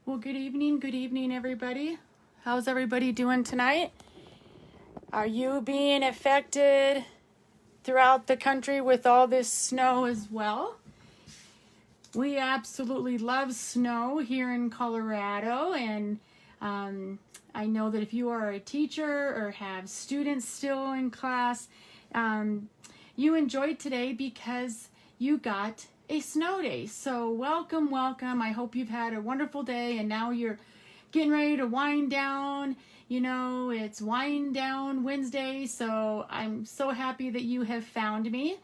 Well, good evening, everybody. How's everybody doing tonight? Are you being affected throughout the country with all this snow as well? We absolutely love snow here in Colorado, and I know that if you are a teacher or have students still in class, you enjoyed today because you got a snow day. So welcome. I hope you've had a wonderful day, and now you're getting ready to wind down. You know, it's Wind Down Wednesday, so I'm so happy that you have found me.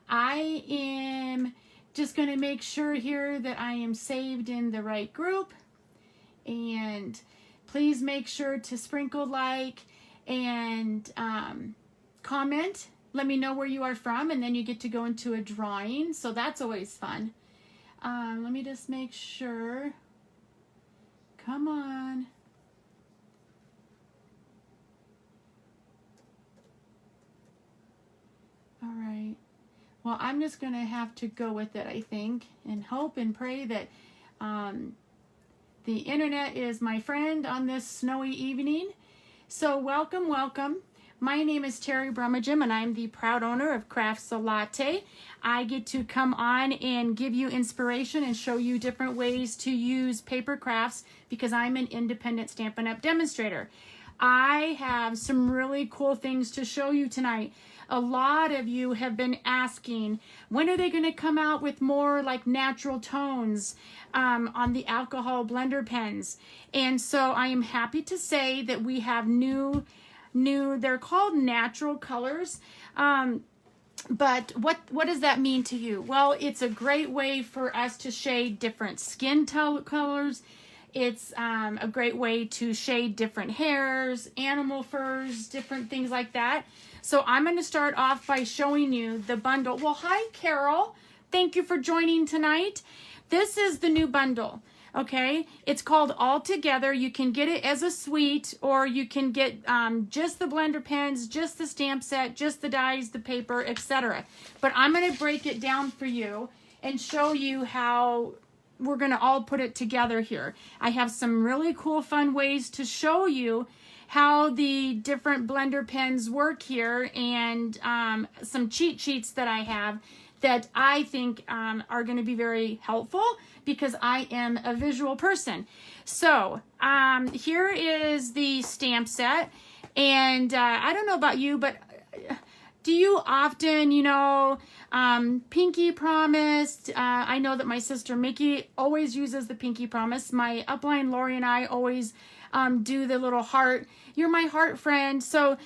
I am just going to make sure here that I am saved in the right group, and please make sure to sprinkle like and comment. Let me know where you are from, and then you get to go into a drawing, so that's always fun. Let me just make sure. Come on. All right. Well, I'm just going to have to go with it, I think, and hope and pray that the internet is my friend on this snowy evening. So welcome. My name is Terri Brumagim, and I'm the proud owner of Crafts a Latte. I get to come on and give you inspiration and show you different ways to use paper crafts because I'm an independent Stampin' Up! Demonstrator. I have some really cool things to show you tonight. A lot of you have been asking, when are they going to come out with more like natural tones on the alcohol blender pens? And so I am happy to say that we have new, they're called natural colors. But what does that mean to you? Well, it's a great way for us to shade different skin colors. It's a great way to shade different hairs, animal furs, different things like that. So I'm going to start off by showing you the bundle. Well, hi, Carol. Thank you for joining tonight. This is the new bundle, okay? It's called All Together. You can get it as a suite, or you can get just the blender pens, just the stamp set, just the dies, the paper, etc. But I'm going to break it down for you and show you how we're going to all put it together here. I have some really cool, fun ways to show you how the different blender pens work here, and some cheat sheets that I have that I think are going to be very helpful because I am a visual person. So here is the stamp set, and I don't know about you, but do you often, Pinky Promise? I know that my sister Mickey always uses the Pinky Promise. My upline Lori and I always do the little heart. You're my heart friend. So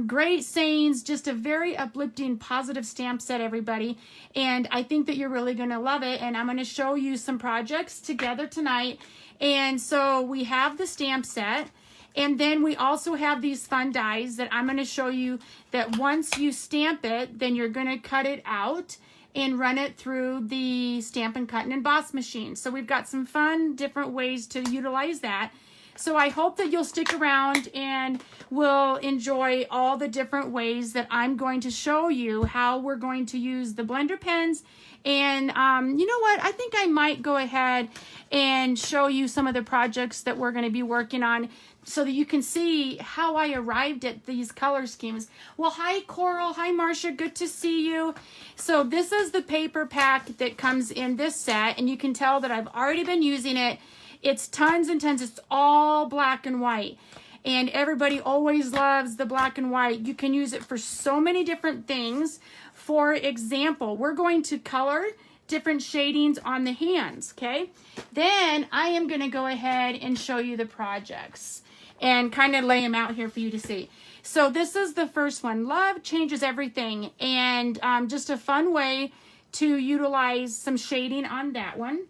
great sayings, just a very uplifting, positive stamp set, everybody. And I think that you're really going to love it. And I'm going to show you some projects together tonight. And so we have the stamp set. And then we also have these fun dies that I'm going to show you that once you stamp it, then you're going to cut it out and run it through the Stampin' Cut and Emboss machine. So we've got some fun different ways to utilize that. So I hope that you'll stick around and will enjoy all the different ways that I'm going to show you how we're going to use the blender pens. And you know what? I think I might go ahead and show you some of the projects that we're going to be working on so that you can see how I arrived at these color schemes. Well, hi, Coral. Hi, Marcia. Good to see you. So this is the paper pack that comes in this set, and you can tell that I've already been using it. It's tons and tons. It's all black and white. And everybody always loves the black and white. You can use it for so many different things. For example, we're going to color different shadings on the hands, okay? Then I am going to go ahead and show you the projects and kind of lay them out here for you to see. So this is the first one. Love changes everything. And just a fun way to utilize some shading on that one.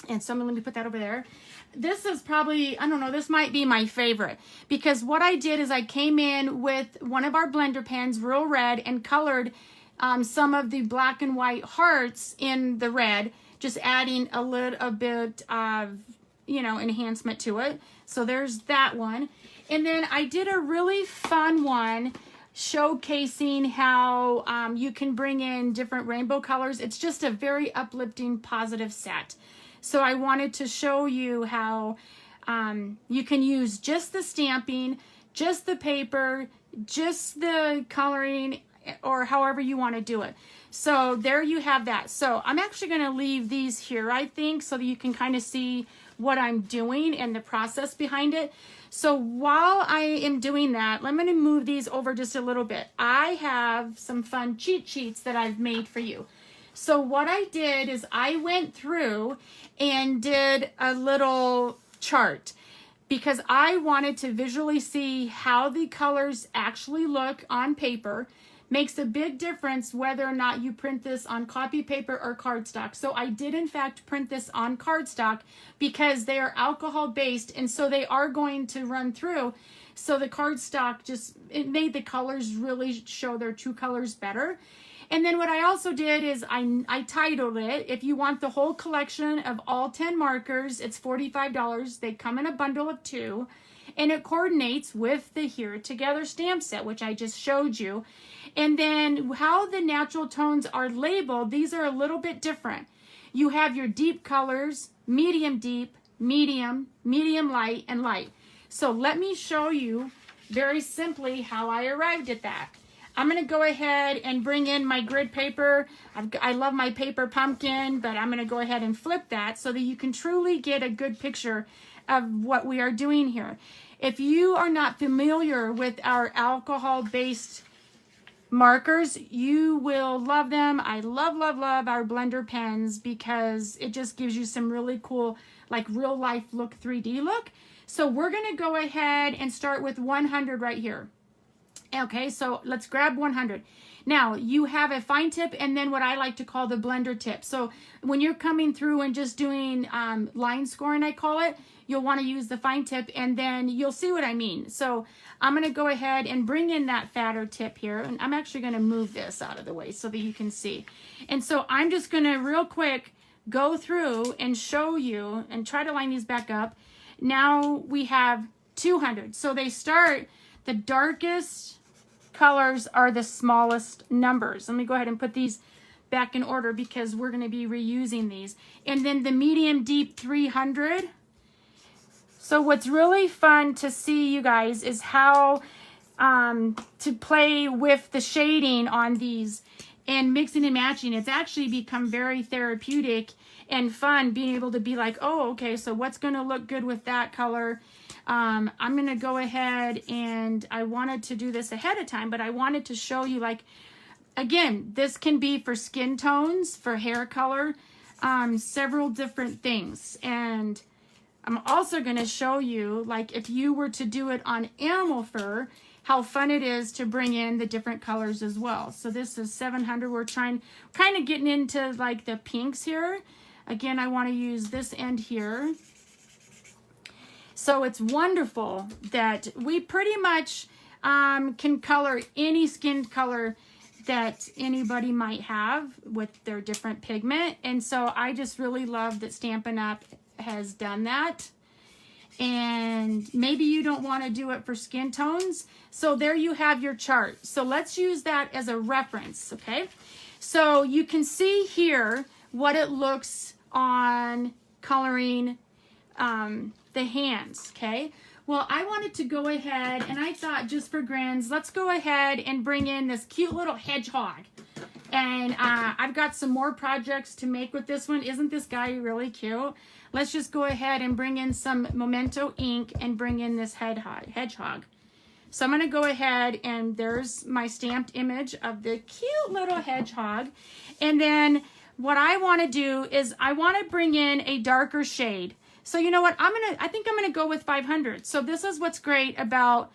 And so let me put that over there. This is probably, I don't know, this might be my favorite because what I did is I came in with one of our blender pens, real red, and colored some of the black and white hearts in the red, just adding a little bit of, enhancement to it. So there's that one. And then I did a really fun one showcasing how you can bring in different rainbow colors. It's just a very uplifting, positive set. So I wanted to show you how you can use just the stamping, just the paper, just the coloring, or however you want to do it. So there you have that. So I'm actually going to leave these here, I think, so that you can kind of see what I'm doing and the process behind it. So while I am doing that, I'm going to move these over just a little bit. I have some fun cheat sheets that I've made for you. So what I did is I went through and did a little chart because I wanted to visually see how the colors actually look on paper. Makes a big difference whether or not you print this on copy paper or cardstock. So I did in fact print this on cardstock because they are alcohol based, and so they are going to run through. So the cardstock just, it made the colors really show their true colors better. And then what I also did is I titled it. If you want the whole collection of all 10 markers, it's $45. They come in a bundle of 2, and it coordinates with the Here Together stamp set, which I just showed you. And then how the natural tones are labeled, these are a little bit different. You have your deep colors, medium deep, medium, medium light, and light. So let me show you very simply how I arrived at that. I'm going to go ahead and bring in my grid paper. I love my paper pumpkin, but I'm going to go ahead and flip that so that you can truly get a good picture of what we are doing here. If you are not familiar with our alcohol-based markers, you will love them. I love, love, love our blender pens because it just gives you some really cool, like real life look, 3D look. So we're going to go ahead and start with 100 right here. Okay, so let's grab 100. Now, you have a fine tip and then what I like to call the blender tip. So when you're coming through and just doing line scoring, I call it, you'll want to use the fine tip and then you'll see what I mean. So I'm going to go ahead and bring in that fatter tip here. And I'm actually going to move this out of the way so that you can see. And so I'm just going to real quick go through and show you and try to line these back up. Now we have 200. So they start, the darkest colors are the smallest numbers. Let me go ahead and put these back in order because we're going to be reusing these. And then the medium deep 300. So what's really fun to see, you guys, is how to play with the shading on these and mixing and matching. It's actually become very therapeutic and fun being able to be like, oh, okay, so what's going to look good with that color? I'm going to go ahead and I wanted to do this ahead of time, but I wanted to show you, like, again, this can be for skin tones, for hair color, several different things. And I'm also going to show you, like, if you were to do it on animal fur, how fun it is to bring in the different colors as well. So this is 700. We're trying, kind of getting into like the pinks here. Again, I want to use this end here. So it's wonderful that we pretty much can color any skin color that anybody might have with their different pigment. And so I just really love that Stampin' Up! Has done that. And maybe you don't want to do it for skin tones. So there you have your chart. So let's use that as a reference, okay? So you can see here what it looks on coloring the hands, okay? Well, I wanted to go ahead and I thought, just for grins, let's go ahead and bring in this cute little hedgehog. And I've got some more projects to make with this one. Isn't this guy really cute? Let's just go ahead and bring in some Memento ink and bring in this hedgehog. So I'm going to go ahead and there's my stamped image of the cute little hedgehog. And then what I want to do is I want to bring in a darker shade. So you know what? I think I'm going to go with 500. So this is what's great about,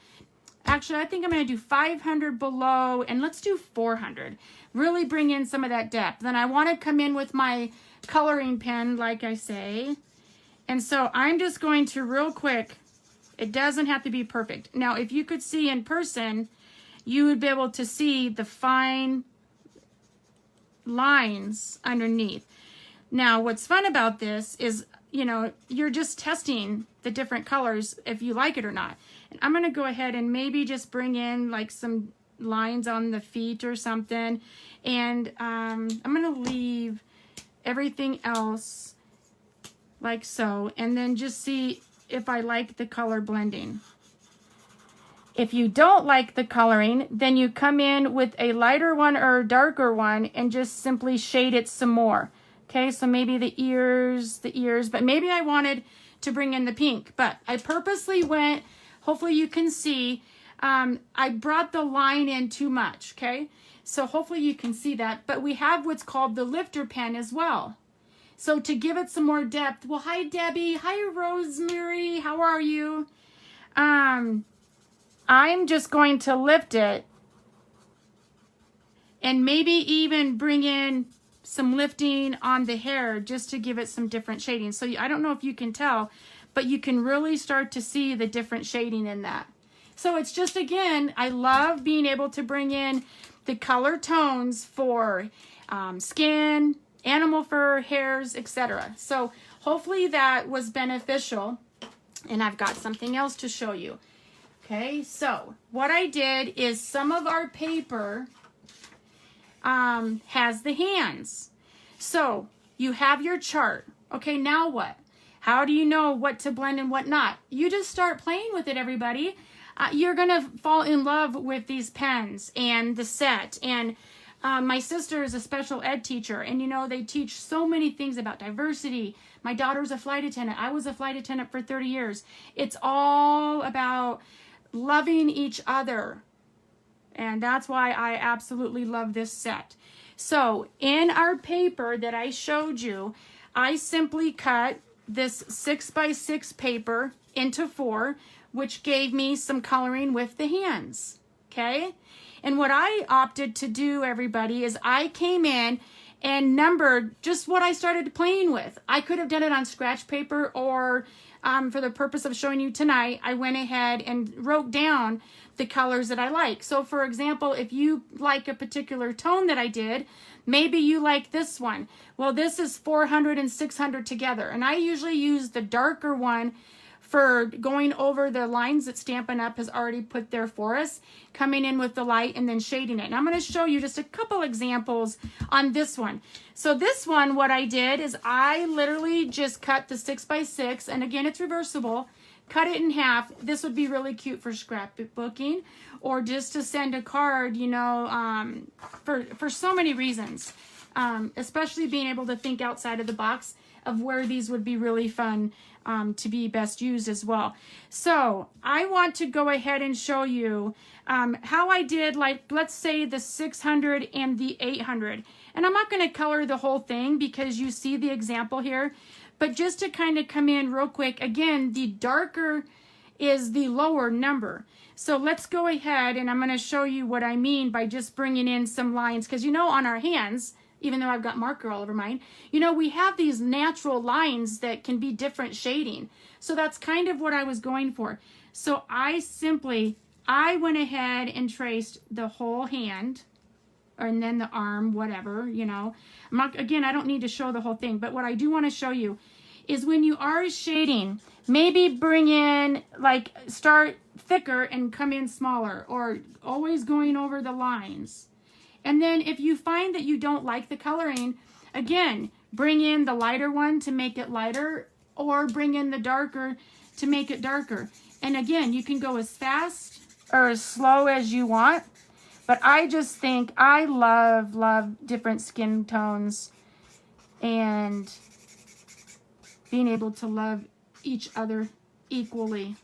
actually, I think I'm going to do 500 below and let's do 400. Really bring in some of that depth. Then I want to come in with my coloring pen, like I say. And so I'm just going to real quick, it doesn't have to be perfect. Now, if you could see in person, you would be able to see the fine lines underneath. Now, what's fun about this is, you know, you're just testing the different colors if you like it or not. And I'm going to go ahead and maybe just bring in like some lines on the feet or something. And I'm going to leave everything else like so, and then just see if I like the color blending. If you don't like the coloring, then you come in with a lighter one or a darker one and just simply shade it some more. Okay, so maybe the ears, but maybe I wanted to bring in the pink, but I purposely went, hopefully you can see, I brought the line in too much, okay? So hopefully you can see that, but we have what's called the lifter pen as well. So to give it some more depth, well, hi Debbie, hi Rosemary, how are you? I'm just going to lift it and maybe even bring in some lifting on the hair just to give it some different shading. So I don't know if you can tell, but you can really start to see the different shading in that. So it's just, again, I love being able to bring in the color tones for skin, animal fur, hairs, etc. So hopefully that was beneficial. And I've got something else to show you. Okay, so what I did is some of our paper has the hands. So you have your chart. Okay, now what? How do you know what to blend and what not? You just start playing with it, everybody. You're going to fall in love with these pens and the set. And my sister is a special ed teacher, and you know, they teach so many things about diversity. My daughter's a flight attendant. I was a flight attendant for 30 years. It's all about loving each other. And that's why I absolutely love this set. So in our paper that I showed you, I simply cut this 6x6 paper into 4, which gave me some coloring with the hands. Okay? And what I opted to do, everybody, is I came in and numbered just what I started playing with. I could have done it on scratch paper, or for the purpose of showing you tonight, I went ahead and wrote down the colors that I like. So for example, if you like a particular tone that I did, maybe you like this one. Well, this is 400 and 600 together. And I usually use the darker one for going over the lines that Stampin' Up has already put there for us, coming in with the light and then shading it. And I'm going to show you just a couple examples on this one. So this one, what I did is I literally just cut the 6x6, and again, it's reversible, cut it in half. This would be really cute for scrapbooking or just to send a card, you know, for so many reasons, especially being able to think outside of the box of where these would be really fun to be best used as well. So I want to go ahead and show you how I did, like, let's say the 600 and the 800. And I'm not going to color the whole thing because you see the example here. But just to kind of come in real quick, again, the darker is the lower number. So let's go ahead and I'm going to show you what I mean by just bringing in some lines. Because, you know, on our hands, even though I've got marker all over mine, you know, we have these natural lines that can be different shading. So that's kind of what I was going for. So I went ahead and traced the whole hand, and then the arm, whatever, you know. Again, I don't need to show the whole thing, but what I do want to show you is when you are shading, maybe bring in, like, start thicker and come in smaller, or always going over the lines. And then if you find that you don't like the coloring, again, bring in the lighter one to make it lighter, or bring in the darker to make it darker. And again, you can go as fast or as slow as you want. But I just think I love different skin tones and being able to love each other equally.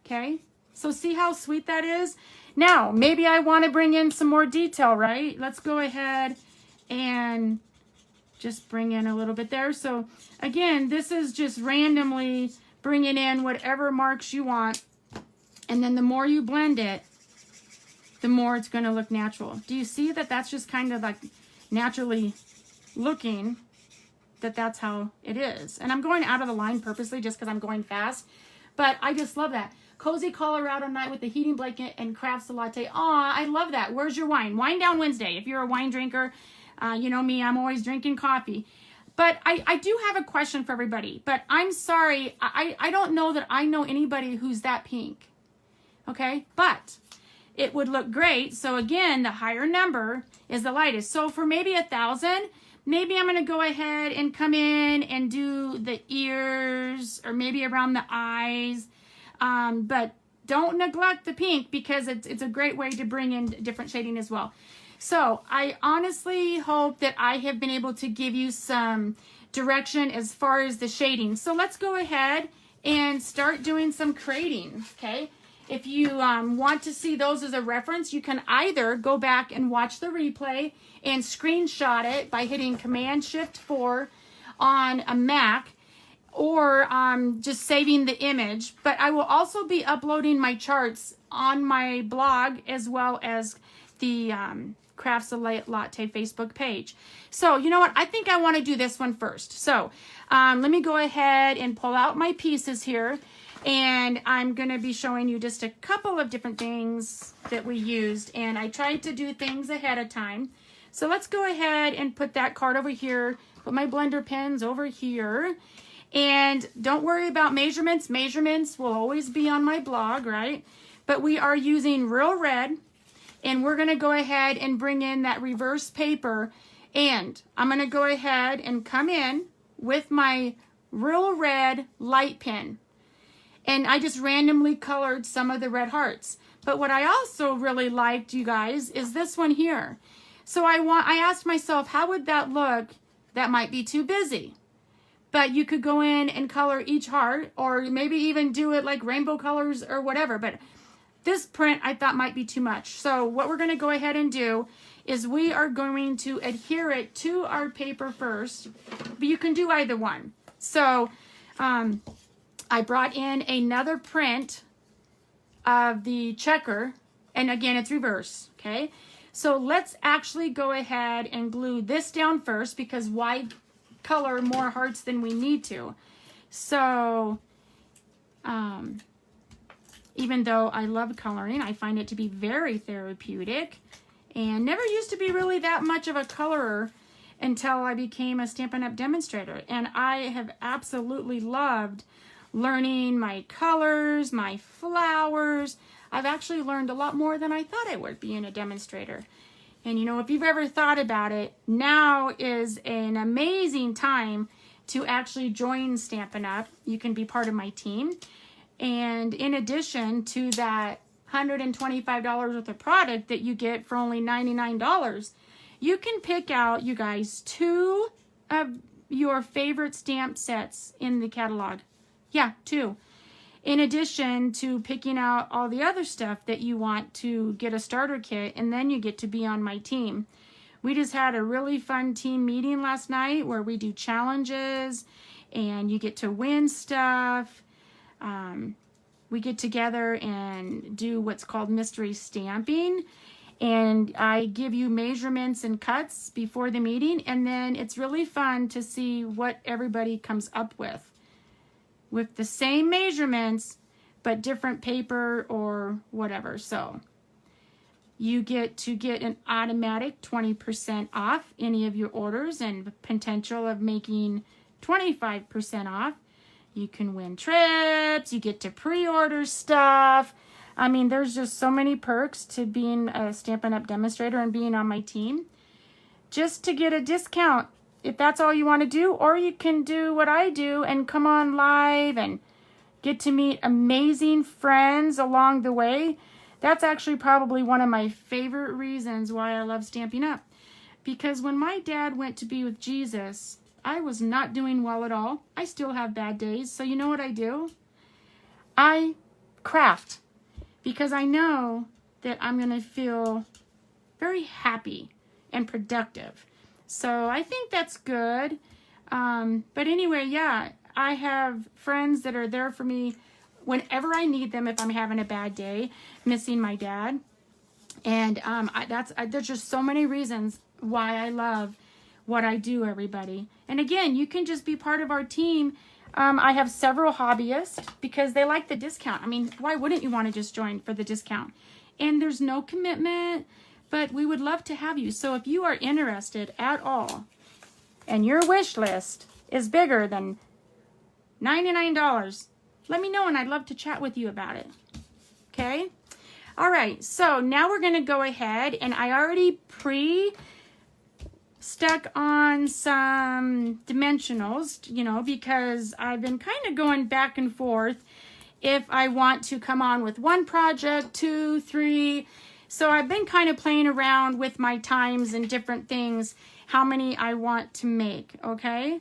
Okay? So see how sweet that is? Now, maybe I want to bring in some more detail, right? Let's go ahead and just bring in a little bit there. So again, this is just randomly bringing in whatever marks you want. And then the more you blend it, the more it's going to look natural. Do you see that that's just kind of like naturally looking, that's how it is? And I'm going out of the line purposely just because I'm going fast. But I just love that. Cozy Colorado night with the heating blanket and crafts the latte. Aw, I love that. Where's your wine? Wine down Wednesday. If you're a wine drinker, you know me, I'm always drinking coffee. But I do have a question for everybody. But I'm sorry, I don't know that I know anybody who's that pink. Okay? But it would look great. So again, the higher number is the lightest. So for maybe 1,000, maybe I'm going to go ahead and come in and do the ears or maybe around the eyes. But don't neglect the pink because it's a great way to bring in different shading as well. So I honestly hope that I have been able to give you some direction as far as the shading. So let's go ahead and start doing some creating, okay? If you want to see those as a reference, you can either go back and watch the replay and screenshot it by hitting Command-Shift-4 on a Mac, or just saving the image. But I will also be uploading my charts on my blog as well as the Crafts a Latte Facebook page. So you know what? I think I want to do this one first. So let me go ahead and pull out my pieces here. And I'm going to be showing you just a couple of different things that we used. And I tried to do things ahead of time. So let's go ahead and put that card over here. Put my blender pens over here. And don't worry about measurements. Measurements will always be on my blog, right? But we are using Real Red. And we're going to go ahead and bring in that reverse paper. And I'm going to go ahead and come in with my Real Red light pen. And I just randomly colored some of the red hearts. But what I also really liked, you guys, is this one here. So I asked myself, how would that look? That might be too busy. But you could go in and color each heart, or maybe even do it like rainbow colors or whatever. But this print I thought might be too much. So what we're going to go ahead and do is we are going to adhere it to our paper first. But you can do either one. So I brought in another print of the checker, and again, it's reverse, okay? So let's actually go ahead and glue this down first, because why color more hearts than we need to? So, even though I love coloring, I find it to be very therapeutic, and never used to be really that much of a colorer until I became a Stampin' Up! Demonstrator, and I have absolutely loved learning my colors, my flowers. I've actually learned a lot more than I thought I would being a demonstrator. And you know, if you've ever thought about it, now is an amazing time to actually join Stampin' Up! You can be part of my team. And in addition to that $125 worth of product that you get for only $99, you can pick out, you guys, 2 of your favorite stamp sets in the catalog. Yeah, 2. In addition to picking out all the other stuff that you want to get a starter kit, and then you get to be on my team. We just had a really fun team meeting last night where we do challenges and you get to win stuff. We get together and do what's called mystery stamping, and I give you measurements and cuts before the meeting, and then it's really fun to see what everybody comes up with the same measurements but different paper or whatever. So you get to get an automatic 20% off any of your orders and potential of making 25% off. You can win trips, you get to pre-order stuff. I mean, there's just so many perks to being a Stampin' Up! Demonstrator and being on my team. Just to get a discount, if that's all you want to do, or you can do what I do and come on live and get to meet amazing friends along the way. That's actually probably one of my favorite reasons why I love Stampin' Up! Because when my dad went to be with Jesus, I was not doing well at all. I still have bad days. So you know what I do? I craft, because I know that I'm going to feel very happy and productive. So I think that's good. But anyway, yeah, I have friends that are there for me whenever I need them if I'm having a bad day, missing my dad. And there's just so many reasons why I love what I do, everybody. And again, you can just be part of our team. I have several hobbyists because they like the discount. I mean, why wouldn't you want to just join for the discount? And there's no commitment, but we would love to have you. So if you are interested at all and your wish list is bigger than $99, let me know and I'd love to chat with you about it. Okay? All right, so now we're going to go ahead, and I already stuck on some dimensionals, you know, because I've been kind of going back and forth if I want to come on with one project, 2, 3. So I've been kind of playing around with my times and different things, how many I want to make, okay?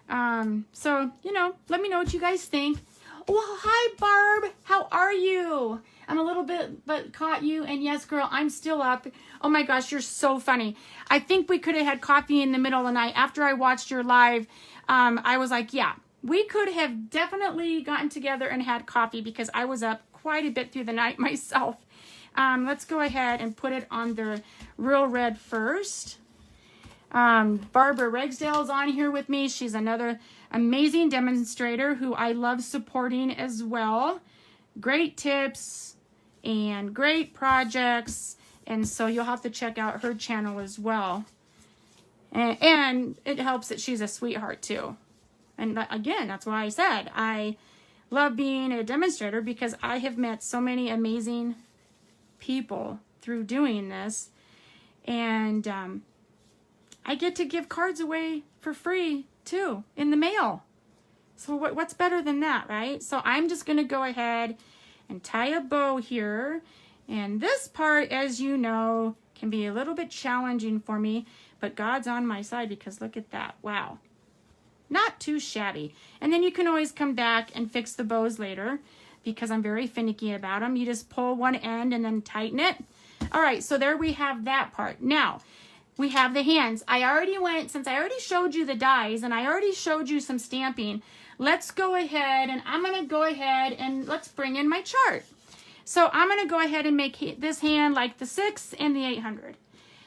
So, you know, let me know what you guys think. Well, hi, Barb. How are you? I'm a little bit, but caught you. And yes, girl, I'm still up. Oh my gosh, you're so funny. I think we could have had coffee in the middle of the night. After I watched your live, I was like, yeah, we could have definitely gotten together and had coffee because I was up quite a bit through the night myself. Let's go ahead and put it on the real red first. Barbara Ragsdale's on here with me. She's another amazing demonstrator who I love supporting as well. Great tips and great projects. And so you'll have to check out her channel as well. And it helps that she's a sweetheart too. And again, that's why I said I love being a demonstrator, because I have met so many amazing people through doing this. And I get to give cards away for free too in the mail. So what's better than that, right? So I'm just going to go ahead and tie a bow here. And this part, as you know, can be a little bit challenging for me, but God's on my side because look at that. Wow. Not too shabby. And then you can always come back and fix the bows later because I'm very finicky about them. You just pull one end and then tighten it. All right, so there we have that part. Now, we have the hands. I already went, since I already showed you the dies and I already showed you some stamping, let's go ahead and I'm going to go ahead and let's bring in my chart. So I'm going to go ahead and make this hand like the 6 and the 800.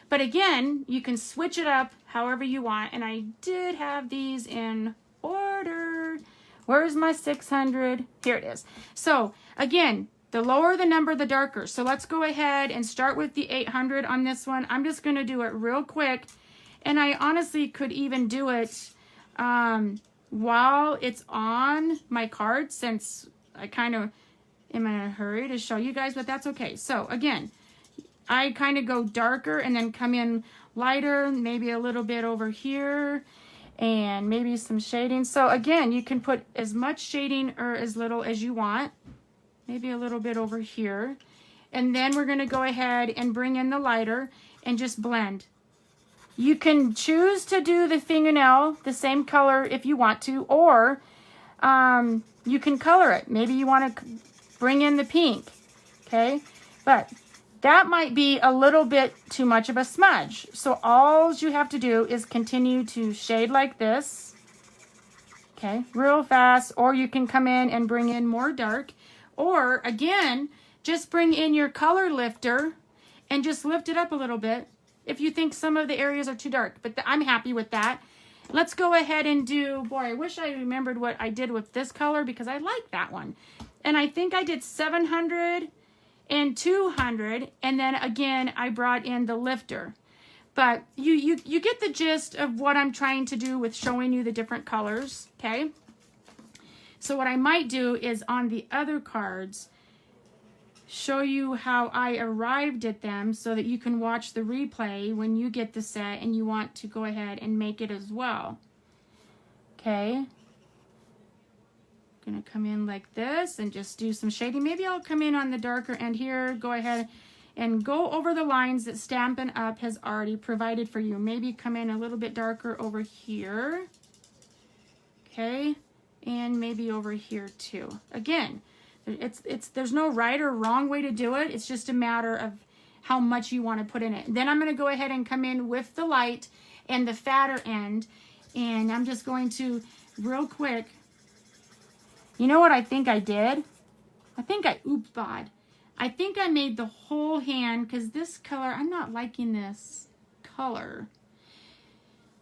But again, you can switch it up however you want. And I did have these in order. Where's my 600? Here it is. So again, the lower the number, the darker. So let's go ahead and start with the 800 on this one. I'm just going to do it real quick. And I honestly could even do it while it's on my card, since I kind of am in a hurry to show you guys, but that's okay. So again, I kind of go darker and then come in lighter, maybe a little bit over here and maybe some shading. So again, you can put as much shading or as little as you want. Maybe a little bit over here. And then we're going to go ahead and bring in the lighter and just blend. You can choose to do the fingernail the same color if you want to, or you can color it. Maybe you want to bring in the pink, okay? But that might be a little bit too much of a smudge. So all you have to do is continue to shade like this, okay, real fast, or you can come in and bring in more dark. Or again, just bring in your color lifter and just lift it up a little bit if you think some of the areas are too dark. But I'm happy with that. Let's go ahead and do, boy, I wish I remembered what I did with this color because I like that one. And I think I did 700 and 200. And then again, I brought in the lifter. But you get the gist of what I'm trying to do with showing you the different colors, okay? So what I might do is on the other cards, show you how I arrived at them so that you can watch the replay when you get the set and you want to go ahead and make it as well. Okay. Gonna come in like this and just do some shading. Maybe I'll come in on the darker end here, go ahead and go over the lines that Stampin' Up has already provided for you. Maybe come in a little bit darker over here. Okay. And maybe over here too. Again, there's no right or wrong way to do it. It's just a matter of how much you want to put in it. Then I'm going to go ahead and come in with the light and the fatter end. And I'm just going to, real quick, you know what I think I did? I think I oopsbod. I think I made the whole hand because this color, I'm not liking this color.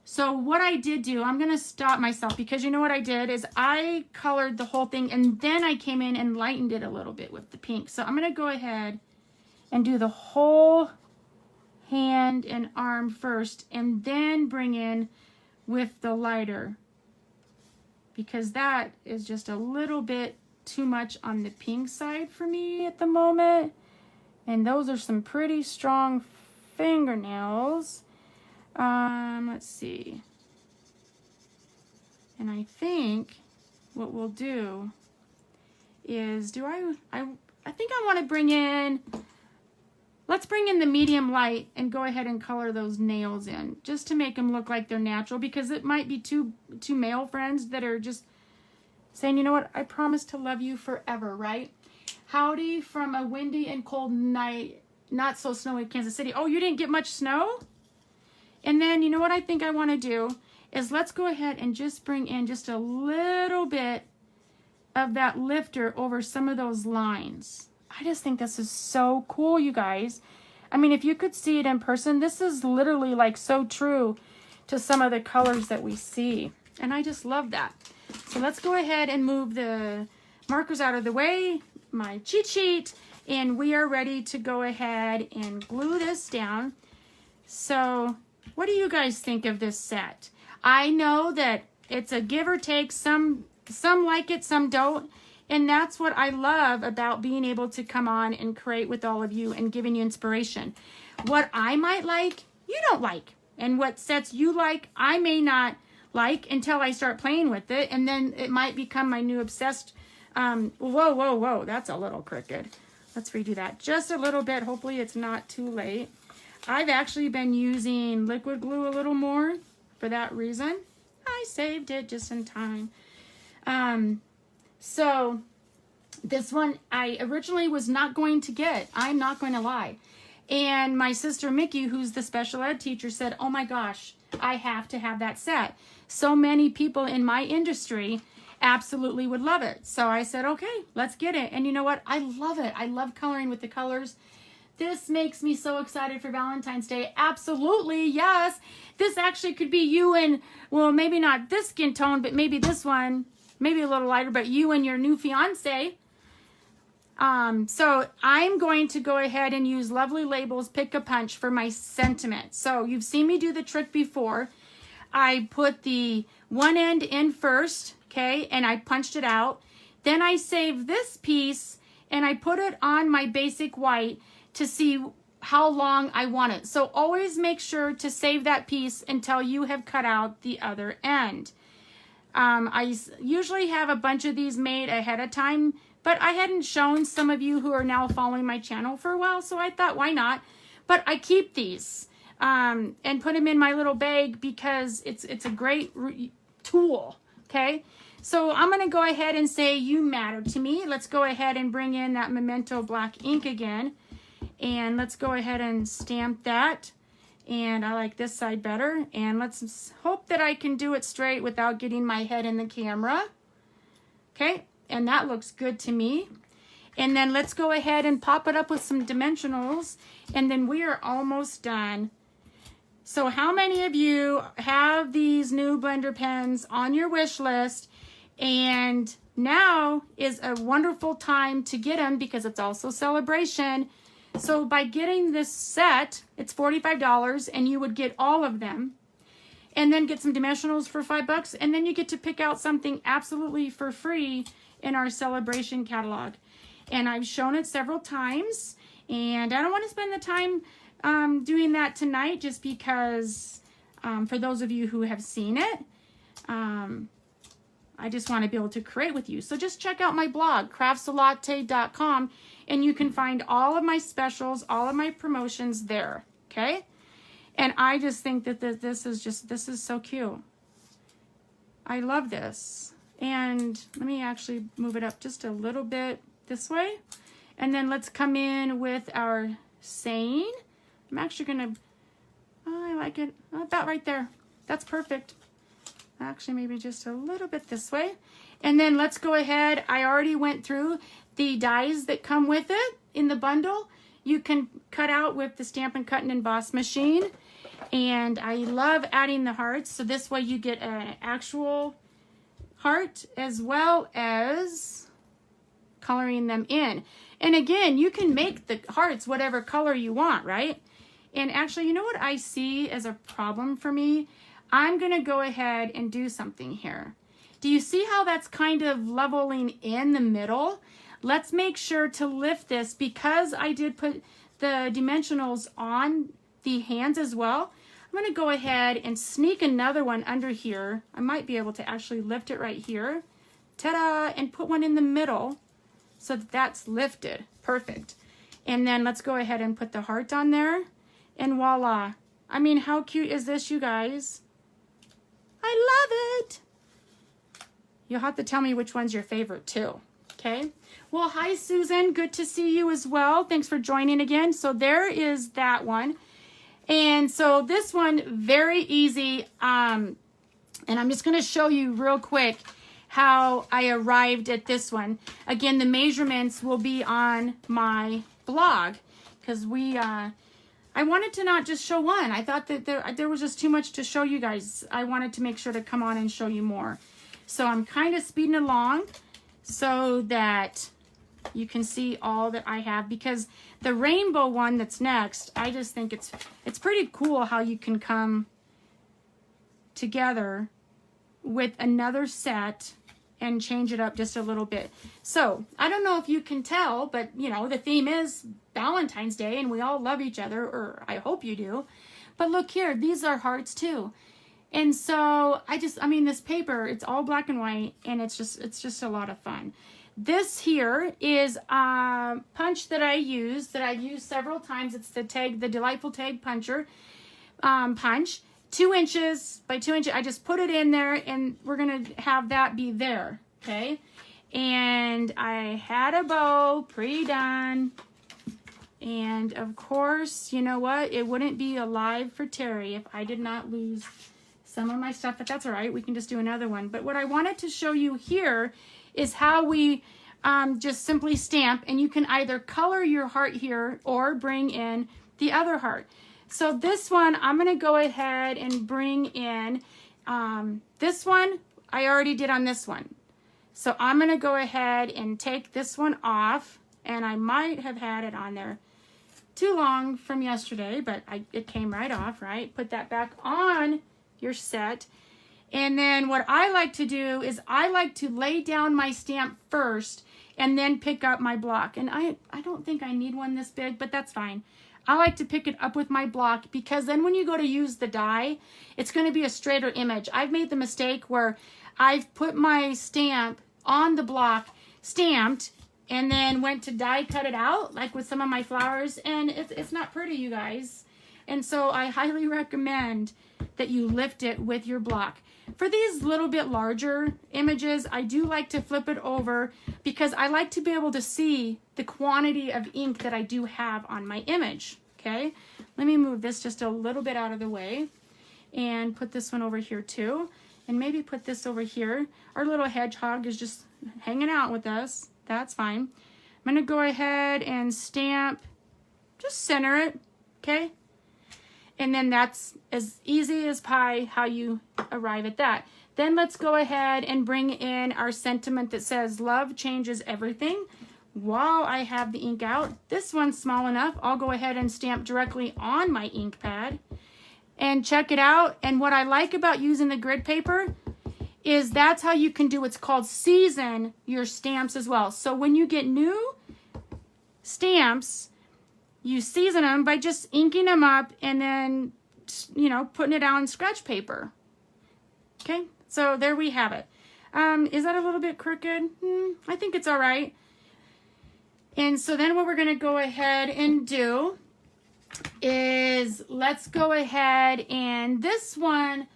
So what I did do, I'm going to stop myself because you know what I did is I colored the whole thing and then I came in and lightened it a little bit with the pink. So I'm going to go ahead and do the whole hand and arm first and then bring in with the lighter because that is just a little bit too much on the pink side for me at the moment. And those are some pretty strong fingernails. Let's see. And I think what we'll do is, I think I want to bring in, let's bring in the medium light and go ahead and color those nails in just to make them look like they're natural, because it might be two male friends that are just saying, you know what, I promise to love you forever, right? Howdy from a windy and cold night, not so snowy Kansas City. Oh, you didn't get much snow? And then, you know what I think I want to do is let's go ahead and just bring in just a little bit of that lifter over some of those lines. I just think this is so cool, you guys. I mean, if you could see it in person, this is literally like so true to some of the colors that we see. And I just love that. So let's go ahead and move the markers out of the way, my cheat sheet, and we are ready to go ahead and glue this down. So what do you guys think of this set? I know that it's a give or take. Some like it, some don't. And that's what I love about being able to come on and create with all of you and giving you inspiration. What I might like, you don't like. And what sets you like, I may not like until I start playing with it. And then it might become my new obsessed. Whoa. That's a little crooked. Let's redo that just a little bit. Hopefully it's not too late. I've actually been using liquid glue a little more for that reason. I saved it just in time. So this one I originally was not going to get. I'm not going to lie. And my sister Mickey, who's the special ed teacher, said, oh my gosh, I have to have that set. So many people in my industry absolutely would love it. So I said, okay, let's get it. And you know what? I love it. I love coloring with the colors. This makes me so excited for Valentine's Day. Absolutely, yes. This actually could be you and, well, maybe not this skin tone, but maybe this one, maybe a little lighter, but you and your new fiance. So I'm going to go ahead and use Lovely Labels Pick a Punch for my sentiment. So you've seen me do the trick before. I put the one end in first, okay, and I punched it out. Then I saved this piece and I put it on my basic white to see how long I want it. So always make sure to save that piece until you have cut out the other end. I usually have a bunch of these made ahead of time, but I hadn't shown some of you who are now following my channel for a while, so I thought, why not? But I keep these and put them in my little bag because it's a great tool, okay? So I'm going to go ahead and say you matter to me. Let's go ahead and bring in that Memento black ink again. And let's go ahead and stamp that. And I like this side better. And let's hope that I can do it straight without getting my head in the camera. Okay, and that looks good to me. And then let's go ahead and pop it up with some dimensionals. And then we are almost done. So how many of you have these new blender pens on your wish list? And now is a wonderful time to get them because it's also celebration. So by getting this set, it's $45 and you would get all of them and then get some dimensionals for $5 and then you get to pick out something absolutely for free in our celebration catalog. And I've shown it several times and I don't want to spend the time doing that tonight just because for those of you who have seen it, I just want to be able to create with you. So just check out my blog, craftslatte.com, and you can find all of my specials, all of my promotions there, okay? And I just think that this is so cute. I love this. And let me actually move it up just a little bit this way. And then let's come in with our saying. I'm actually going to, oh, I like it about right there. That's perfect. Actually, maybe just a little bit this way. And then let's go ahead. I already went through the dies that come with it in the bundle. You can cut out with the Stampin' Cut and Emboss machine. And I love adding the hearts. So this way you get an actual heart as well as coloring them in. And again, you can make the hearts whatever color you want, right? And actually, you know what I see as a problem for me? I'm going to go ahead and do something here. Do you see how that's kind of leveling in the middle? Let's make sure to lift this because I did put the dimensionals on the hands as well. I'm going to go ahead and sneak another one under here. I might be able to actually lift it right here. Ta-da! And put one in the middle so that that's lifted. Perfect. And then let's go ahead and put the heart on there. And voila. I mean, how cute is this, you guys? I love it. You'll have to tell me which one's your favorite too. Okay. Well, hi, Susan. Good to see you as well. Thanks for joining again. So there is that one. And so this one, very easy. And I'm just going to show you real quick how I arrived at this one. Again, the measurements will be on my blog because I wanted to not just show one. I thought that there was just too much to show you guys. I wanted to make sure to come on and show you more. So I'm kind of speeding along so that you can see all that I have, because the rainbow one that's next, I just think it's pretty cool how you can come together with another set and change it up just a little bit. So I don't know if you can tell, but you know, the theme is Valentine's Day and we all love each other, or I hope you do. But look here, these are hearts too. And so I mean, this paper, it's all black and white, and it's just a lot of fun. This here is a punch that I've used several times. It's the Delightful Tag Puncher punch, 2 inches by 2 inches. I just put it in there, and we're gonna have that be there, okay? And I had a bow pre-done, and of course, you know what? It wouldn't be alive for Terri if I did not lose some of my stuff, but that's all right. We can just do another one. But what I wanted to show you here is how we just simply stamp, and you can either color your heart here or bring in the other heart. So this one, I'm going to go ahead and bring in this one. I already did on this one. So I'm going to go ahead and take this one off, and I might have had it on there too long from yesterday, but it came right off, right? Put that back on your set. And then what I like to do is I like to lay down my stamp first and then pick up my block. And I don't think I need one this big, but that's fine. I like to pick it up with my block, because then when you go to use the die, it's going to be a straighter image. I've made the mistake where I've put my stamp on the block, stamped, and then went to die cut it out, like with some of my flowers, and it's not pretty, you guys. And so I highly recommend that you lift it with your block. For these little bit larger images, I do like to flip it over, because I like to be able to see the quantity of ink that I do have on my image. Okay, let me move this just a little bit out of the way and put this one over here too, and maybe put this over here. Our little hedgehog is just hanging out with us. That's fine. I'm going to go ahead and stamp, just center it, okay? And then that's as easy as pie how you arrive at that. Then let's go ahead and bring in our sentiment that says, love changes everything. While I have the ink out, this one's small enough, I'll go ahead and stamp directly on my ink pad. And check it out. And what I like about using the grid paper is that's how you can do what's called season your stamps as well. So when you get new stamps, you season them by just inking them up and then, you know, putting it on scratch paper. Okay, so there we have it. Is that a little bit crooked? I think it's all right. And so then what we're going to go ahead and do is let's go ahead, and this one,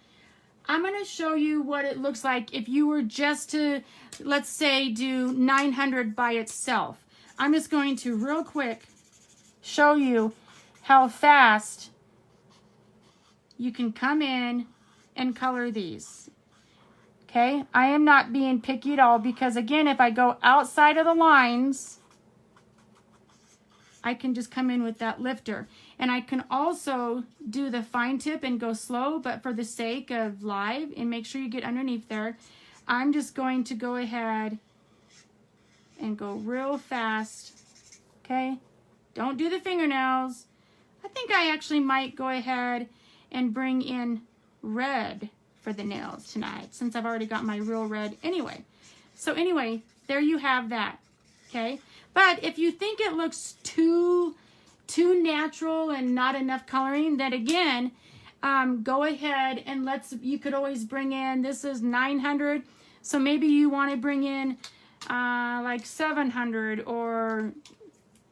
I'm going to show you what it looks like if you were just to, let's say, do 900 by itself. I'm just going to real quick show you how fast you can come in and color these. Okay, I am not being picky at all, because again, if I go outside of the lines, I can just come in with that lifter. And I can also do the fine tip and go slow, but for the sake of live and make sure you get underneath there, I'm just going to go ahead and go real fast. Okay, don't do the fingernails. I think I actually might go ahead and bring in red for the nails tonight, since I've already got my real red anyway. So anyway, there you have that. Okay, but if you think it looks too natural and not enough coloring, then again, go ahead and you could always bring in, this is 900. So maybe you want to bring in like 700, or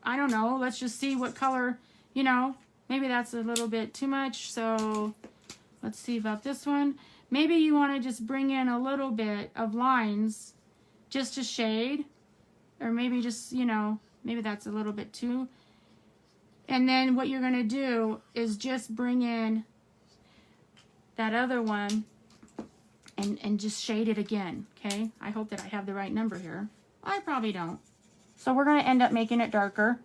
I don't know. Let's just see what color, you know, maybe that's a little bit too much. So let's see about this one. Maybe you want to just bring in a little bit of lines just to shade, or maybe just, you know, maybe that's a little bit too. And then what you're going to do is just bring in that other one and just shade it again, okay? I hope that I have the right number here. I probably don't. So we're going to end up making it darker.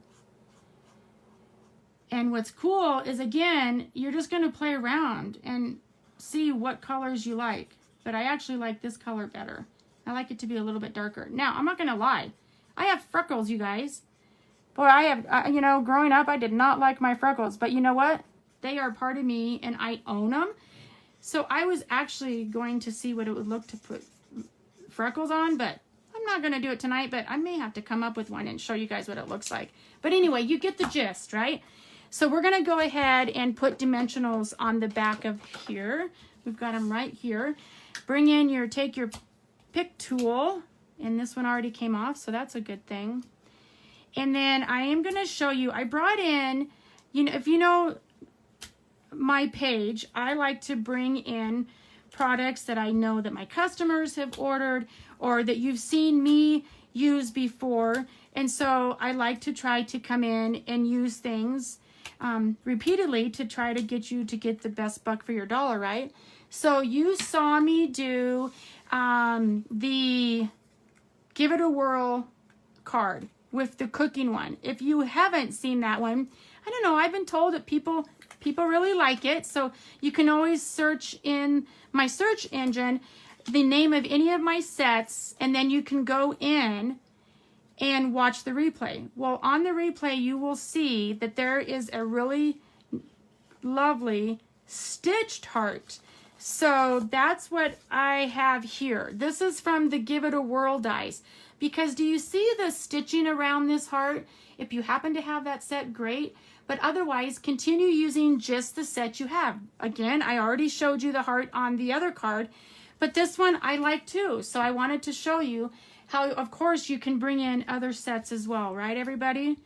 And what's cool is, again, you're just going to play around and see what colors you like. But I actually like this color better. I like it to be a little bit darker. Now, I'm not going to lie. I have freckles, you guys. Boy, I have, you know, growing up, I did not like my freckles. But you know what? They are part of me, and I own them. So I was actually going to see what it would look to put freckles on, but I'm not going to do it tonight, but I may have to come up with one and show you guys what it looks like. But anyway, you get the gist, right? So we're going to go ahead and put dimensionals on the back of here. We've got them right here. Bring in your, take your pick tool, and this one already came off, so that's a good thing. And then I am going to show you, I brought in, you know, if you know my page, I like to bring in products that I know that my customers have ordered or that you've seen me use before. And so I like to try to come in and use things repeatedly to try to get you to get the best buck for your dollar, right? So you saw me do the Give It a Whirl card with the cooking one. If you haven't seen that one, I don't know, I've been told that people really like it. So you can always search in my search engine the name of any of my sets, and then you can go in and watch the replay. Well, on the replay, you will see that there is a really lovely stitched heart. So that's what I have here. This is from the Give It a Whirl dies. Because do you see the stitching around this heart? If you happen to have that set, great. But otherwise, continue using just the set you have. Again, I already showed you the heart on the other card, but this one I like too. So I wanted to show you how, of course, you can bring in other sets as well, right, everybody?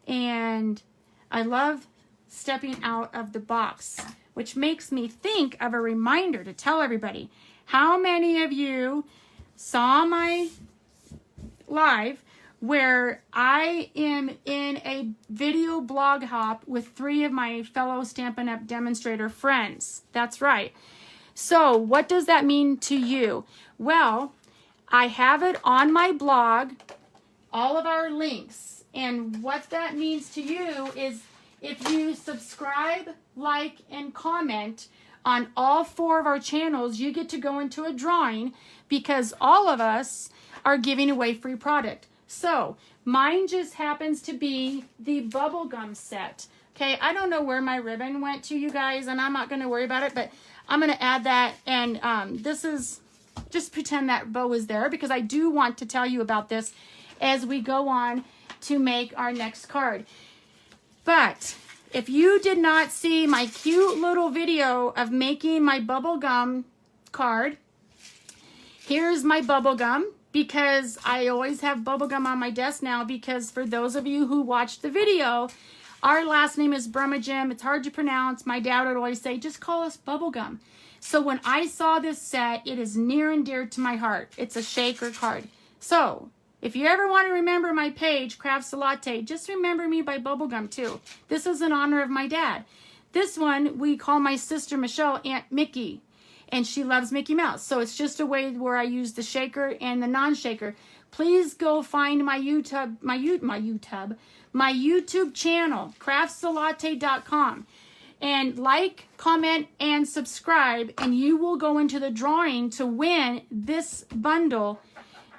And I love stepping out of the box, which makes me think of a reminder to tell everybody. How many of you saw my live where I am in a video blog hop with 3 of my fellow Stampin' Up! Demonstrator friends? That's right. So what does that mean to you? Well, I have it on my blog, all of our links. And what that means to you is if you subscribe, like, and comment on all 4 of our channels, you get to go into a drawing because all of us are giving away free product. So mine just happens to be the bubblegum set. Okay, I don't know where my ribbon went to, you guys, and I'm not going to worry about it, but I'm going to add that. And this is, just pretend that bow is there because I do want to tell you about this as we go on to make our next card. But if you did not see my cute little video of making my bubblegum card, here's my bubblegum. Because I always have bubblegum on my desk now, because for those of you who watched the video, our last name is Brumagim. It's hard to pronounce. My dad would always say, just call us bubblegum. So when I saw this set, it is near and dear to my heart. It's a shaker card. So if you ever want to remember my page, Crafts a Latte, just remember me by bubblegum too. This is in honor of my dad. This one we call my sister Michelle Aunt Mickey. And she loves Mickey Mouse. So it's just a way where I use the shaker and the non-shaker. Please go find my YouTube channel, craftslatte.com. And like, comment, and subscribe. And you will go into the drawing to win this bundle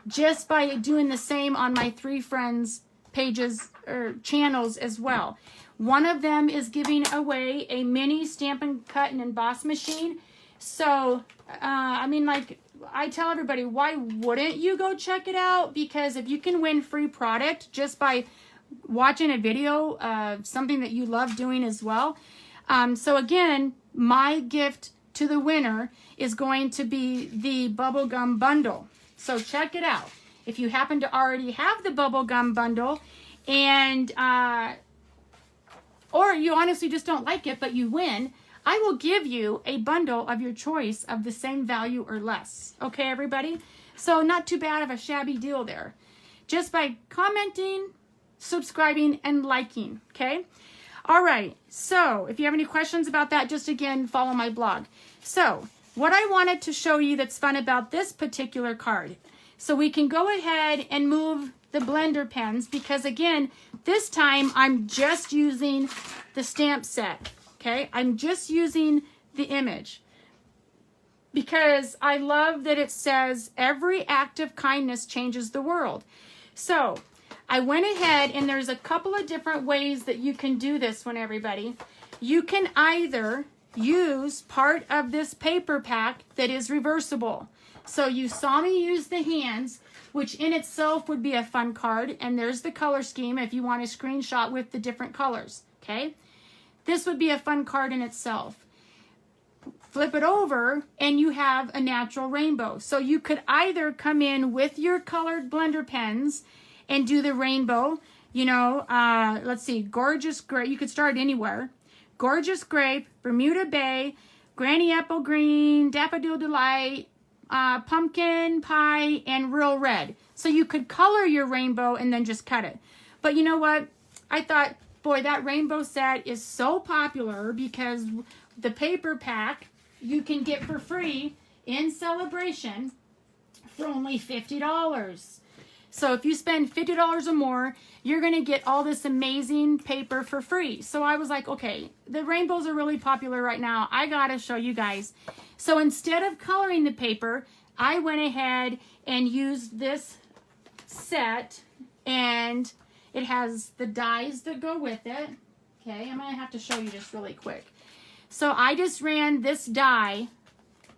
just by doing the same on my 3 friends' pages or channels as well. One of them is giving away a mini Stampin' Cut and Emboss machine. So, I mean, like, I tell everybody, why wouldn't you go check it out? Because if you can win free product just by watching a video of something that you love doing as well. So again, my gift to the winner is going to be the bubblegum bundle. So check it out. If you happen to already have the bubblegum bundle and or you honestly just don't like it but you win, I will give you a bundle of your choice of the same value or less. Okay, everybody? So not too bad of a shabby deal there. Just by commenting, subscribing, and liking, okay? All right, so if you have any questions about that, just again, follow my blog. So what I wanted to show you that's fun about this particular card, so we can go ahead and move the blender pens, because again, this time I'm just using the stamp set, okay? I'm just using the image because I love that it says every act of kindness changes the world. So I went ahead, and there's a couple of different ways that you can do this one, everybody. You can either use part of this paper pack that is reversible. So you saw me use the hands, which in itself would be a fun card. And there's the color scheme if you want a screenshot with the different colors, okay? This would be a fun card in itself. Flip it over and you have a natural rainbow. So you could either come in with your colored blender pens and do the rainbow, you know, let's see, gorgeous grape. You could start anywhere. Gorgeous grape, Bermuda Bay, Granny Apple Green, Daffodil Delight, pumpkin pie, and real red. So you could color your rainbow and then just cut it. But you know what? I thought, boy, that rainbow set is so popular because the paper pack you can get for free in celebration for only $50. So if you spend $50 or more, you're going to get all this amazing paper for free. So I was like, okay, the rainbows are really popular right now. I got to show you guys. So instead of coloring the paper, I went ahead and used this set, and it has the dies that go with it. Okay, I'm going to have to show you just really quick. So I just ran this die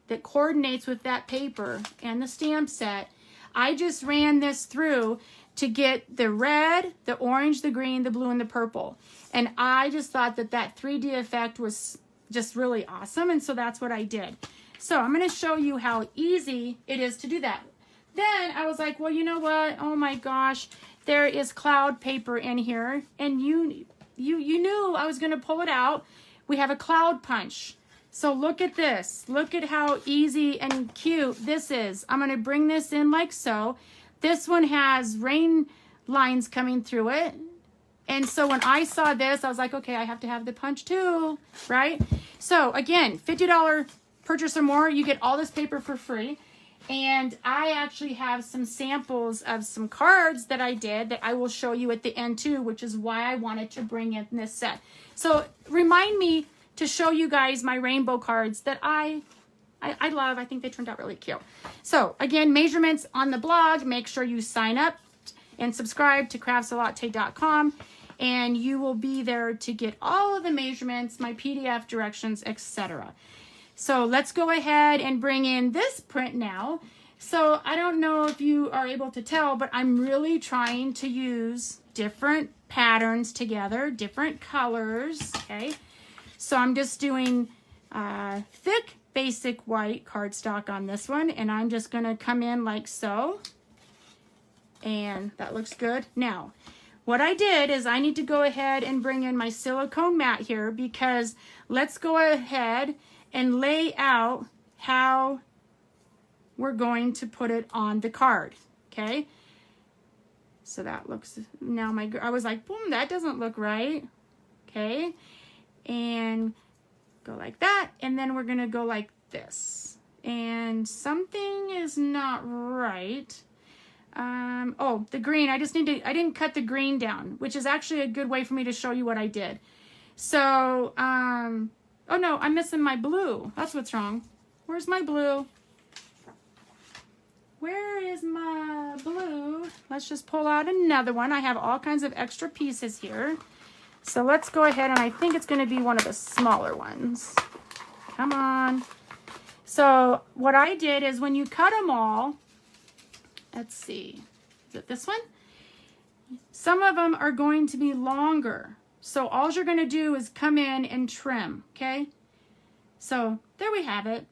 that coordinates with that paper and the stamp set. I just ran this through to get the red, the orange, the green, the blue, and the purple. And I just thought that that 3D effect was just really awesome. And so that's what I did. So I'm going to show you how easy it is to do that. Then I was like, well, you know what? Oh my gosh, there is cloud paper in here. And you knew I was going to pull it out. We have a cloud punch. So look at this. Look at how easy and cute this is. I'm going to bring this in like so. This one has rain lines coming through it. And so when I saw this, I was like, okay, I have to have the punch too, right? So again, $50 purchase or more, you get all this paper for free. And I actually have some samples of some cards that I did that I will show you at the end too, which is why I wanted to bring in this set. So remind me to show you guys my rainbow cards that I love. I think they turned out really cute. So again, measurements on the blog. Make sure you sign up and subscribe to craftslatte.com, and you will be there to get all of the measurements, my PDF directions, etc. So let's go ahead and bring in this print now. So I don't know if you are able to tell, but I'm really trying to use different patterns together, different colors, okay? So I'm just doing thick basic white cardstock on this one, and I'm just gonna come in like so. And that looks good. Now, what I did is I need to go ahead and bring in my silicone mat here, because let's go ahead and lay out how we're going to put it on the card, okay? So that looks, now I was like, boom, that doesn't look right, okay? And go like that, and then we're gonna go like this. And something is not right. Oh, the green, I didn't cut the green down, which is actually a good way for me to show you what I did. So, oh no, I'm missing my blue. That's what's wrong. Where's my blue? Where is my blue? Let's just pull out another one. I have all kinds of extra pieces here. So let's go ahead, and I think it's going to be one of the smaller ones. Come on. So what I did is when you cut them all, let's see, is it this one? Some of them are going to be longer. So all you're going to do is come in and trim, okay? So there we have it.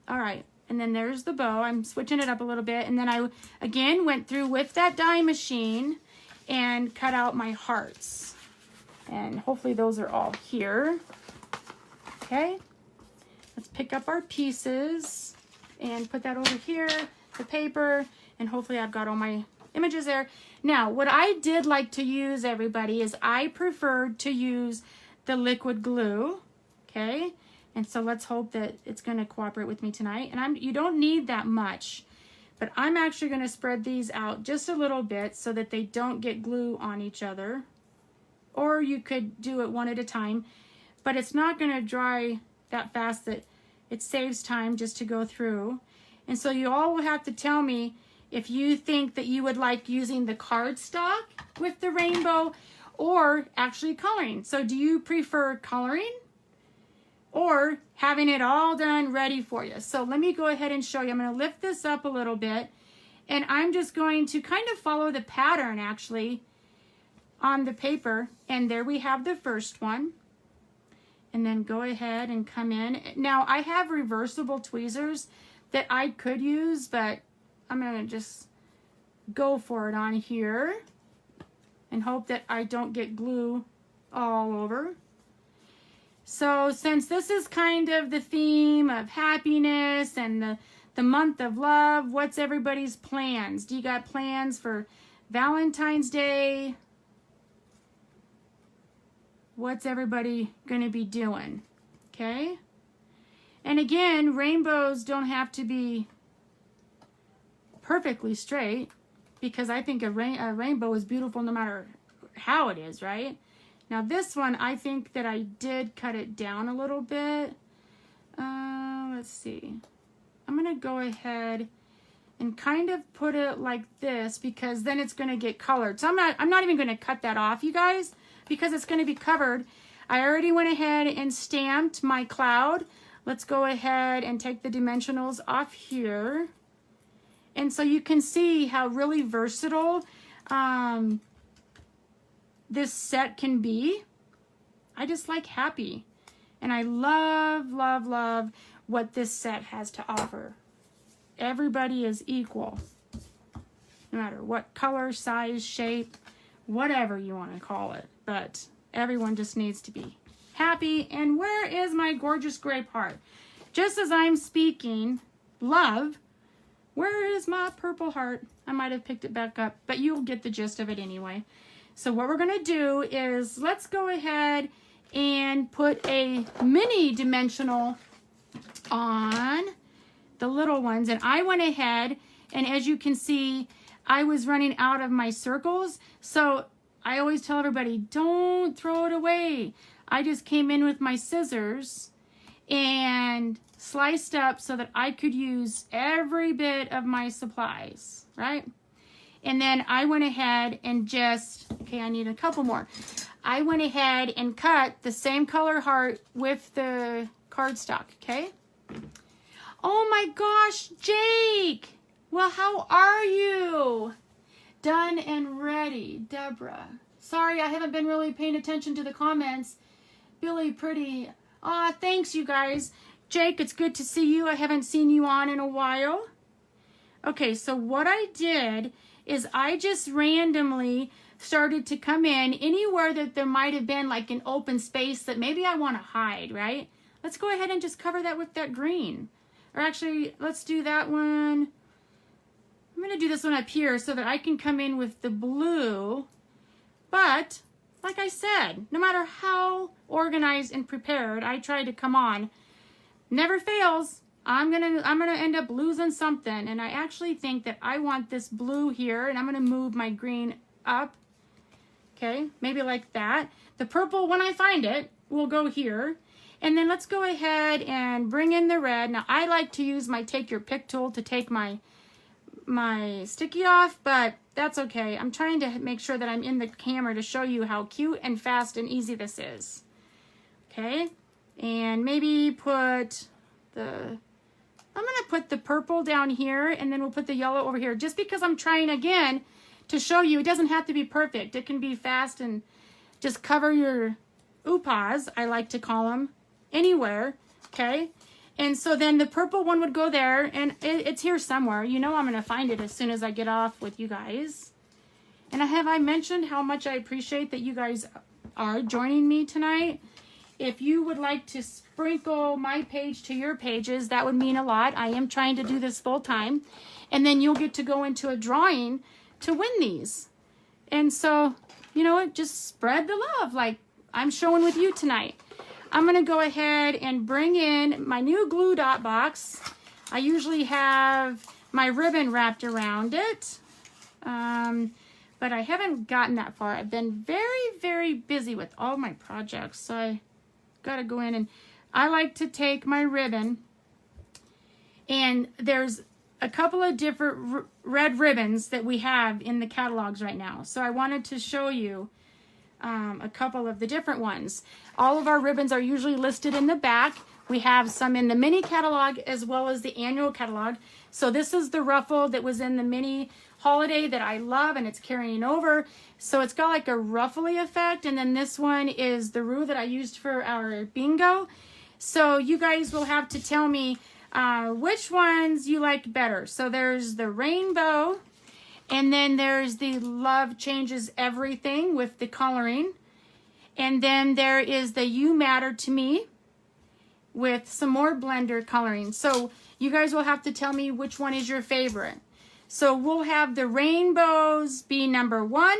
All right, and then there's the bow. I'm switching it up a little bit, and then I again went through with that die machine and cut out my hearts. And hopefully those are all here. Okay, let's pick up our pieces and put that over here, the paper, and hopefully I've got all my images there. Now, what I did like to use, everybody, is I preferred to use the liquid glue, okay? And so let's hope that it's going to cooperate with me tonight. And you don't need that much, but I'm actually going to spread these out just a little bit so that they don't get glue on each other. Or you could do it one at a time, but it's not going to dry that fast that it saves time just to go through. And so you all will have to tell me if you think that you would like using the cardstock with the rainbow or actually coloring. So do you prefer coloring or having it all done ready for you? So let me go ahead and show you. I'm going to lift this up a little bit, and I'm just going to kind of follow the pattern actually on the paper. And there we have the first one. And then go ahead and come in. Now I have reversible tweezers that I could use, but I'm going to just go for it on here and hope that I don't get glue all over. So since this is kind of the theme of happiness and the month of love, what's everybody's plans? Do you got plans for Valentine's Day? What's everybody going to be doing? Okay? And again, rainbows don't have to be perfectly straight, because I think a rainbow is beautiful no matter how it is, right? Now this one, I think that I did cut it down a little bit. Let's see. I'm going to go ahead and kind of put it like this, because then it's going to get colored. So I'm not even going to cut that off, you guys, because it's going to be covered. I already went ahead and stamped my cloud. Let's go ahead and take the dimensionals off here. And so you can see how really versatile this set can be. I just like happy. And I love, love, love what this set has to offer. Everybody is equal. No matter what color, size, shape, whatever you want to call it. But everyone just needs to be happy. And where is my gorgeous grape heart? Just as I'm speaking, love, where is my purple heart? I might have picked it back up, but you'll get the gist of it anyway. So what we're going to do is let's go ahead and put a mini dimensional on the little ones. And I went ahead, and as you can see, I was running out of my circles. So I always tell everybody, don't throw it away. I just came in with my scissors and sliced up so that I could use every bit of my supplies, right? And then I went ahead and just, okay, I need a couple more. I went ahead and cut the same color heart with the cardstock, okay? Oh my gosh, Jake! Well, how are you? Done and ready, Deborah. Sorry, I haven't been really paying attention to the comments. Billy Pretty. Aw, thanks you guys. Jake, it's good to see you. I haven't seen you on in a while. Okay, so what I did is I just randomly started to come in anywhere that there might have been like an open space that maybe I want to hide, right? Let's go ahead and just cover that with that green. Or actually, let's do that one. I'm going to do this one up here so that I can come in with the blue. But, like I said, no matter how organized and prepared I try to come on, never fails. I'm gonna end up losing something. And I actually think that I want this blue here, and I'm going to move my green up. Okay, maybe like that. The purple, when I find it, will go here. And then let's go ahead and bring in the red. Now, I like to use my Take Your Pick tool to take my sticky off, but that's okay. I'm trying to make sure that I'm in the camera to show you how cute and fast and easy this is. Okay, and maybe put I'm gonna put the purple down here, and then we'll put the yellow over here, just because I'm trying again to show you it doesn't have to be perfect. It can be fast and just cover your oopas, I like to call them, anywhere. Okay. And so then the purple one would go there, and it's here somewhere. You know I'm going to find it as soon as I get off with you guys. And I mentioned how much I appreciate that you guys are joining me tonight. If you would like to sprinkle my page to your pages, that would mean a lot. I am trying to do this full time. And then you'll get to go into a drawing to win these. And so, you know what? Just spread the love like I'm showing with you tonight. I'm going to go ahead and bring in my new glue dot box. I usually have my ribbon wrapped around it. But I haven't gotten that far. I've been very, very busy with all my projects. So I got to go in, and I like to take my ribbon, and there's a couple of different red ribbons that we have in the catalogs right now. So I wanted to show you a couple of the different ones. All of our ribbons are usually listed in the back. We have some in the mini catalog as well as the annual catalog. So this is the ruffle that was in the mini holiday that I love, and it's carrying over. So it's got like a ruffly effect. And then this one is the rue that I used for our bingo. So you guys will have to tell me which ones you like better. So there's the rainbow, and then there's the love changes everything with the coloring. And then there is the you matter to me with some more blender coloring. So you guys will have to tell me which one is your favorite. So we'll have the rainbows be number 1.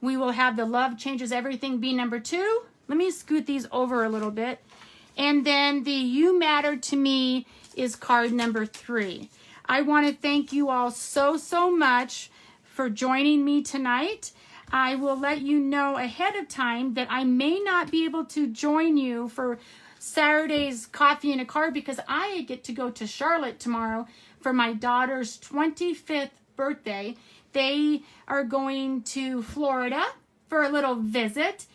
We will have the love changes everything be number 2. Let me scoot these over a little bit. And then the you matter to me is card number 3. I want to thank you all so much for joining me tonight. I will let you know ahead of time that I may not be able to join you for Saturday's coffee and a card because I get to go to Charlotte tomorrow for my daughter's 25th birthday. They are going to Florida for a little visit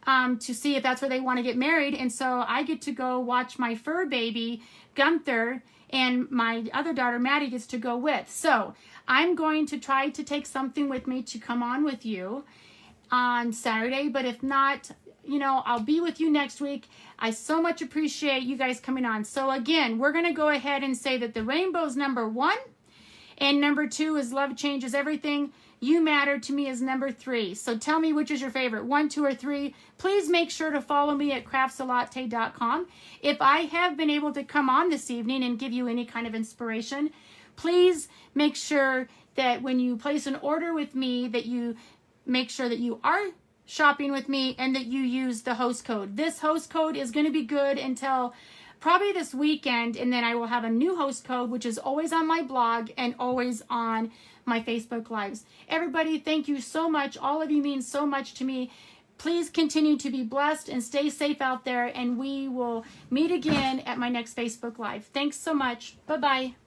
to see if that's where they want to get married. And so I get to go watch my fur baby, Gunther, and my other daughter, Maddie, gets to go with. So I'm going to try to take something with me to come on with you on Saturday. But if not, you know, I'll be with you next week. I so much appreciate you guys coming on. So again, we're going to go ahead and say that the rainbow is number 1. And number 2 is love changes everything. You matter to me is number 3. So tell me which is your favorite, 1, 2, or 3. Please make sure to follow me at craftslatte.com. If I have been able to come on this evening and give you any kind of inspiration, please make sure that when you place an order with me that you make sure that you are shopping with me and that you use the host code. This host code is going to be good until probably this weekend, and then I will have a new host code, which is always on my blog and always on my Facebook Lives. Everybody, thank you so much. All of you mean so much to me. Please continue to be blessed and stay safe out there, and we will meet again at my next Facebook Live. Thanks so much. Bye-bye.